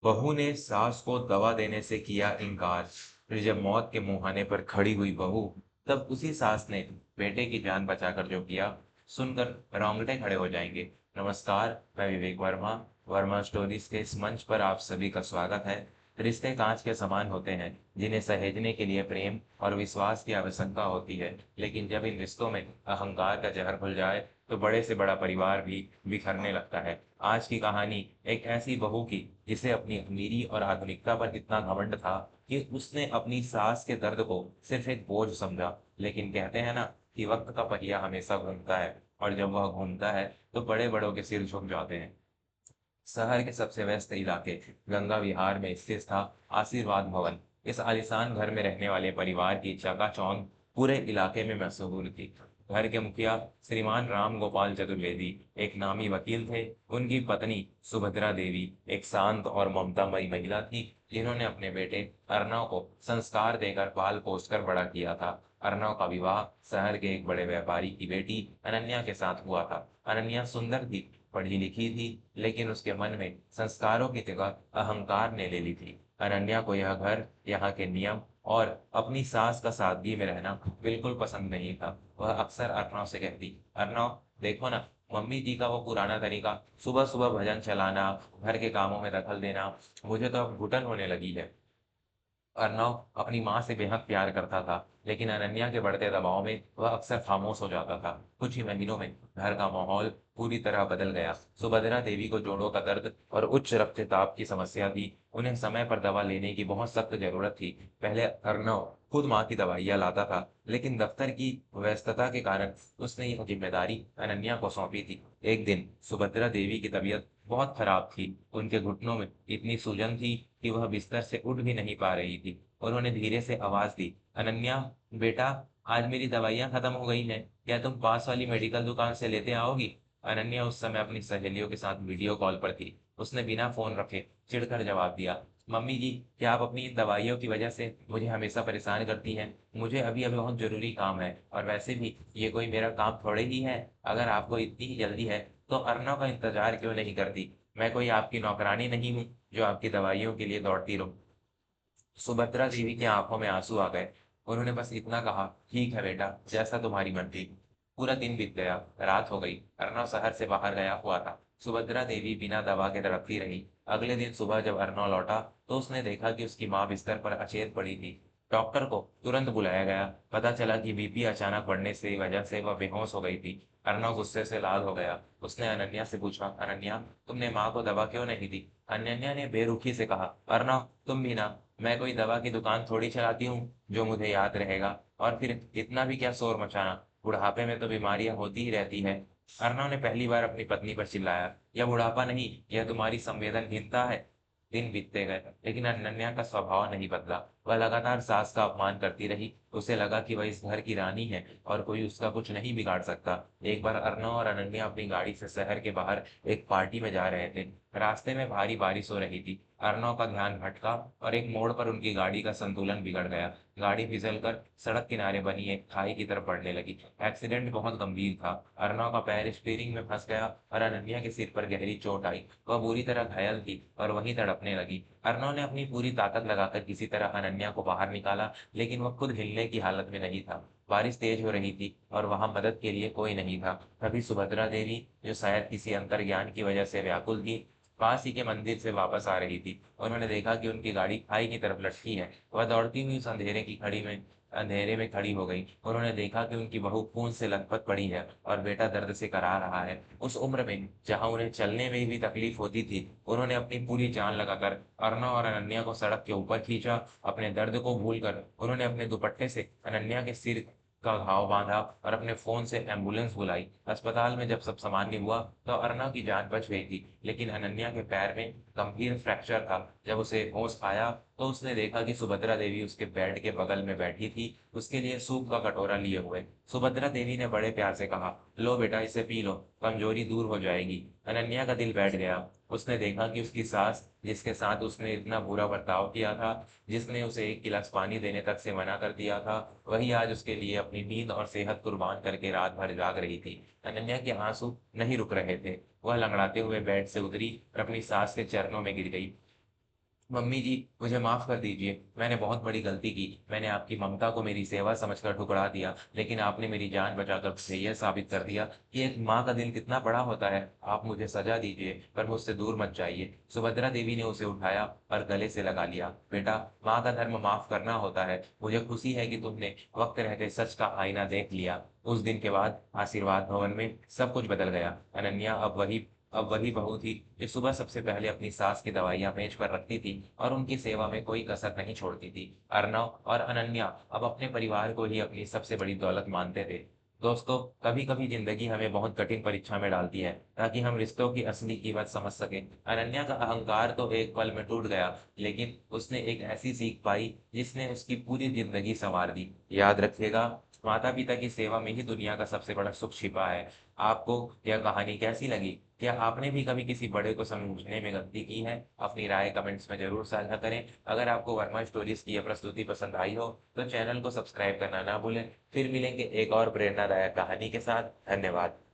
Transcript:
बहू ने सास को दवा देने से किया इनकार। फिर जब मौत के मुहाने पर खड़ी हुई बहू, तब उसी सास ने बेटे की जान बचाकर जो किया, सुनकर रोंगटे खड़े हो जाएंगे। नमस्कार, मैं विवेक वर्मा। वर्मा स्टोरीज के इस मंच पर आप सभी का स्वागत है। रिश्ते कांच के समान होते हैं, जिन्हें सहेजने के लिए प्रेम और विश्वास की आवश्यकता होती है, लेकिन जब इन रिश्तों में अहंकार का जहर घुल जाए, तो बड़े से बड़ा परिवार भी बिखरने लगता है। आज की कहानी एक ऐसी बहू की, जिसे अपनी अमीरी और आधुनिकता पर इतना घमंड था कि उसने अपनी सास के दर्द को सिर्फ एक बोझ समझा। लेकिन कहते हैं ना कि वक्त का पहिया हमेशा घूमता है, और जब वह घूमता है तो बड़े बड़ों के सिर झुक जाते हैं। शहर के सबसे व्यस्त इलाके गंगा विहार में स्थित था आशीर्वाद भवन। इस आलीशान घर में रहने वाले परिवार की चकाचौंध पूरे इलाके में मशहूर थी। घर के मुखिया श्रीमान राम गोपाल चतुर्वेदी एक नामी वकील थे। उनकी पत्नी सुभद्रा देवी एक शांत और ममतामयी महिला थी, जिन्होंने अपने बेटे अर्णव को संस्कार देकर पाल पोस कर बड़ा किया था। अर्णव का विवाह शहर के एक बड़े व्यापारी की बेटी अनन्या के साथ हुआ था। अनन्या सुंदर थी, पढ़ी लिखी थी, लेकिन उसके मन में संस्कारों की जगह अहंकार ने ले ली थी। अनन्या को यह घर, यहाँ के नियम और अपनी सास का सादगी में रहना बिल्कुल पसंद नहीं था। वह अक्सर अर्णव से कहती, अर्णव देखो ना, मम्मी जी का वो पुराना तरीका, सुबह सुबह भजन चलाना, घर के कामों में दखल देना, मुझे तो अब घुटन होने लगी है। अर्नव अपनी माँ से बेहद प्यार करता था, लेकिन अनन्या के बढ़ते दबाव में वह अक्सर खामोश हो जाता था। कुछ ही महीनों में घर का माहौल पूरी तरह बदल गया। सुभद्रा देवी को जोड़ों का दर्द और उच्च रक्तचाप की समस्या थी। उन्हें समय पर दवा लेने की बहुत सख्त जरूरत थी। पहले अर्नव खुद माँ की दवाइयाँ लाता था, लेकिन दफ्तर की व्यस्तता के कारण उसने यह जिम्मेदारी अनन्या को सौंपी थी। एक दिन सुभद्रा देवी की तबीयत बहुत खराब थी। उनके घुटनों में इतनी सूजन थी कि वह बिस्तर से उठ भी नहीं पा रही थी। उन्होंने धीरे से आवाज दी, अनन्या, बेटा, आज मेरी दवाइयाँ खत्म हो गई हैं, क्या तुम पास वाली मेडिकल दुकान से लेते आओगी? अनन्या उस समय अपनी सहेलियों के साथ वीडियो कॉल पर थी। उसने बिना फोन रखे चिढ़कर जवाब दिया, मम्मी जी, क्या आप अपनी इन दवाइयों की वजह से मुझे हमेशा परेशान करती हैं? मुझे अभी अभी बहुत जरूरी काम है, और वैसे भी ये कोई मेरा काम थोड़े ही है। अगर आपको इतनी ही जल्दी है, तो अर्नव का इंतजार क्यों नहीं करती? मैं कोई आपकी नौकरानी नहीं हूँ जो आपकी दवाइयों के लिए दौड़ती रहूं। सुभद्रा देवी की आंखों में आंसू आ गए। उन्होंने बस इतना कहा, ठीक है बेटा, जैसा तुम्हारी मर्जी। पूरा दिन बीत गया, रात हो गई। अर्नव शहर से बाहर गया हुआ था। सुभद्रा देवी बिना दवा के तड़पती रही। अगले दिन सुबह जब अर्नव लौटा, तो उसने देखा कि उसकी माँ बिस्तर पर अचेत पड़ी थी। डॉक्टर को तुरंत बुलाया गया। पता चला कि बीपी अचानक बढ़ने से वजह से वह बेहोश हो गई थी। अर्नव गुस्से से लाल हो गया। उसने अनन्या से पूछा, अनन्या, तुमने माँ को दवा क्यों नहीं दी? अनन्या ने बेरुखी से कहा, अर्नव, तुम भी ना, मैं कोई दवा की दुकान थोड़ी चलाती हूँ जो मुझे याद रहेगा। और फिर इतना भी क्या शोर मचाना, बुढ़ापे में तो बीमारियां होती ही रहती है। अर्णव ने पहली बार अपनी पत्नी पर चिल्लाया, यह बुढ़ापा नहीं, यह तुम्हारी संवेदनहीनता है। दिन बीतते गए, लेकिन अनन्या का स्वभाव नहीं बदला। वह लगातार सास का अपमान करती रही। उसे लगा कि वह इस घर की रानी है और कोई उसका कुछ नहीं बिगाड़ सकता। एक बार अर्णव और अनन्या अपनी गाड़ी से शहर के बाहर एक पार्टी में जा रहे थे। रास्ते में भारी बारिश हो रही थी। अर्नव का ध्यान भटका और एक मोड़ पर उनकी गाड़ी का संतुलन बिगड़ गया। गाड़ी फिसलकर सड़क किनारे बनी एक खाई की तरफ बढ़ने लगी। एक्सीडेंट बहुत गंभीर था। अर्नव का पैर स्टीयरिंग में फंस गया और अनन्या के सिर पर गहरी चोट आई। वह बुरी तरह घायल थी और वहीं तड़पने लगी। अर्नव ने अपनी पूरी ताकत लगाकर किसी तरह अनन्या को बाहर निकाला, लेकिन वह खुद हिलने की हालत में नहीं था। बारिश तेज हो रही थी और वहां मदद के लिए कोई नहीं था। तभी सुभद्रा देवी, जो शायद किसी अंतर्ज्ञान की वजह से व्याकुल थी, पास ही के मंदिर से वापस आ रही थी। उन्होंने देखा कि उनकी गाड़ी खाई की तरफ लटकी है। वह दौड़ती हुई उस अंधेरे में खड़ी हो गई। उन्होंने देखा कि उनकी बहू खून से लथपथ पड़ी है और बेटा दर्द से करा रहा है। उस उम्र में जहां उन्हें चलने में भी तकलीफ होती थी, उन्होंने अपनी पूरी जान लगाकर अर्णव और अनन्या को सड़क के ऊपर खींचा। अपने दर्द को भूलकर उन्होंने अपने दुपट्टे से अनन्या के सिर का घाव बांधा और अपने फोन से एम्बुलेंस बुलाई। अस्पताल में जब सब सामान्य हुआ, तो अर्णव की जान बच गई थी, लेकिन अनन्या के पैर में गंभीर फ्रैक्चर था। जब उसे होश आया, तो उसने देखा कि सुभद्रा देवी उसके बेड के बगल में बैठी थी, उसके लिए सूप का कटोरा लिए हुए। सुभद्रा देवी ने बड़े प्यार से कहा, लो बेटा, इसे पी लो, कमजोरी दूर हो जाएगी। अनन्या का दिल बैठ गया। उसने देखा कि उसकी सास, जिसके साथ उसने इतना बुरा बर्ताव किया था, जिसने उसे एक गिलास पानी देने तक से मना कर दिया था, वही आज उसके लिए अपनी नींद और सेहत कुर्बान करके रात भर जाग रही थी। अनन्या के आंसू नहीं रुक रहे थे। वह लंगड़ाते हुए बेड से उतरी और अपनी सास के चरणों में गिर गई। मम्मी जी, मुझे माफ़ कर दीजिए। मैंने बहुत बड़ी गलती की। मैंने आपकी ममता को मेरी सेवा समझकर ठुकरा दिया, लेकिन आपने मेरी जान बचाकर मुझे यह साबित कर दिया कि एक माँ का दिल कितना बड़ा होता है। आप मुझे सज़ा दीजिए, पर मुझसे दूर मत जाइए। सुभद्रा देवी ने उसे उठाया और गले से लगा लिया। बेटा, माँ का धर्म माफ़ करना होता है। मुझे खुशी है कि तुमने वक़्त रहते सच का आईना देख लिया। उस दिन के बाद आशीर्वाद भवन में सब कुछ बदल गया। अनन्या अब वही बहू थी जो सुबह सबसे पहले अपनी सास की दवाइयाँ मेज पर रखती थी और उनकी सेवा में कोई कसर नहीं छोड़ती थी। अर्नव और अनन्या अब अपने परिवार को ही अपनी सबसे बड़ी दौलत मानते थे। दोस्तों, कभी-कभी जिंदगी हमें बहुत कठिन परीक्षा में डालती है, ताकि हम रिश्तों की असली कीमत समझ सकें। अनन्या का अहंकार तो एक पल में टूट गया, लेकिन उसने एक ऐसी सीख पाई जिसने उसकी पूरी जिंदगी संवार दी। याद रखिएगा, माता-पिता की सेवा में ही दुनिया का सबसे बड़ा सुख छिपा है। आपको यह कहानी कैसी लगी? क्या आपने भी कभी किसी बड़े को समझने में गलती की है? अपनी राय कमेंट्स में ज़रूर साझा करें। अगर आपको वर्मा स्टोरीज़ की यह प्रस्तुति पसंद आई हो, तो चैनल को सब्सक्राइब करना ना भूलें। फिर मिलेंगे एक और प्रेरणादायक कहानी के साथ। धन्यवाद।